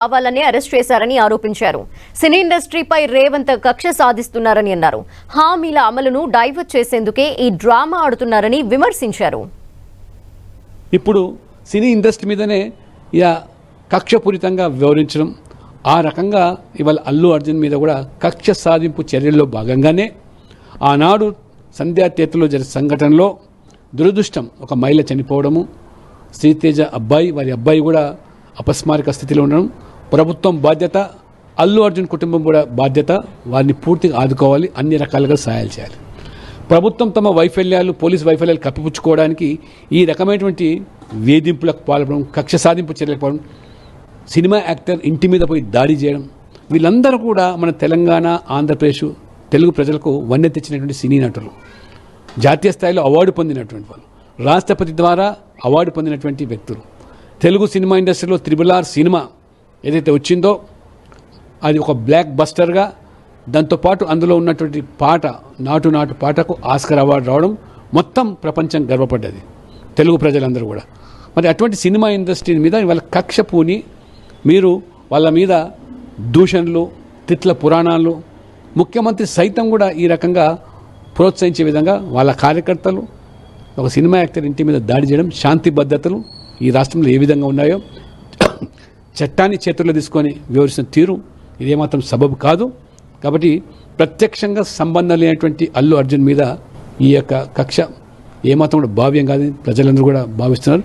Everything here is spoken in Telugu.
కావాలనే అరెస్ట్ చేశారని ఆరోపించారు. సినీ ఇండస్ట్రీపై రేవంత్ కక్ష సాధిస్తున్నారని అన్నారు. హామీల అమలును డైవర్ట్ చేసేందుకే ఈ డ్రామా ఆడుతున్నారని విమర్శించారు. ఇప్పుడు సినీ ఇండస్ట్రీ మీదనే కక్షపూరితంగా వివరించడం, ఆ రకంగా ఇవాళ అల్లు అర్జున్ మీద కూడా కక్ష సాధింపు చర్యల్లో భాగంగానే ఆనాడు సంధ్యా థియేటర్లో జరిగిన సంఘటనలో దురదృష్టం ఒక మహిళ చనిపోవడము, శ్రీతేజ అబ్బాయి వారి అబ్బాయి కూడా అపస్మారక స్థితిలో ఉండడం, ప్రభుత్వం బాధ్యత, అల్లు అర్జున్ కుటుంబం కూడా బాధ్యత, వారిని పూర్తిగా ఆదుకోవాలి, అన్ని రకాలుగా సహాయాలు చేయాలి. ప్రభుత్వం తమ వైఫల్యాలు, పోలీసు వైఫల్యాలు కప్పిపుచ్చుకోవడానికి ఈ రకమైనటువంటి వేధింపులకు పాల్పడడం, కక్ష సాధింపు చర్యలకు పాల్పడడం, సినిమా యాక్టర్ ఇంటి మీద పోయి దాడి చేయడం, వీళ్ళందరూ కూడా మన తెలంగాణ, ఆంధ్రప్రదేశ్, తెలుగు ప్రజలకు వన్నె తెచ్చినటువంటి సినీ నటులు, జాతీయ స్థాయిలో అవార్డు పొందినటువంటి వాళ్ళు, రాష్ట్రపతి ద్వారా అవార్డు పొందినటువంటి వ్యక్తులు. తెలుగు సినిమా ఇండస్ట్రీలో RRR సినిమా ఏదైతే వచ్చిందో అది ఒక బ్లాక్ బస్టర్గా, దాంతోపాటు అందులో ఉన్నటువంటి పాట నాటు నాటు పాటకు ఆస్కర్ అవార్డు రావడం మొత్తం ప్రపంచం గర్వపడ్డది, తెలుగు ప్రజలందరూ కూడా. మరి అటువంటి సినిమా ఇండస్ట్రీ మీద వాళ్ళ కక్ష పూని మీరు వాళ్ళ మీద దూషణలు, తిట్ల పురాణాలు, ముఖ్యమంత్రి సైతం కూడా ఈ రకంగా ప్రోత్సహించే విధంగా వాళ్ళ కార్యకర్తలు ఒక సినిమా యాక్టర్ ఇంటి మీద దాడి చేయడం, శాంతి భద్రతలు ఈ రాష్ట్రంలో ఏ విధంగా ఉన్నాయో చట్టాన్ని చేతుల్లో తీసుకొని వివరిస్తున్న తీరు ఇదేమాత్రం సబబు కాదు. కాబట్టి ప్రత్యక్షంగా సంబంధం లేనటువంటి అల్లు అర్జున్ మీద ఈ యొక్క కక్ష ఏమాత్రం కూడా భావ్యం కాదని ప్రజలందరూ కూడా భావిస్తున్నారు.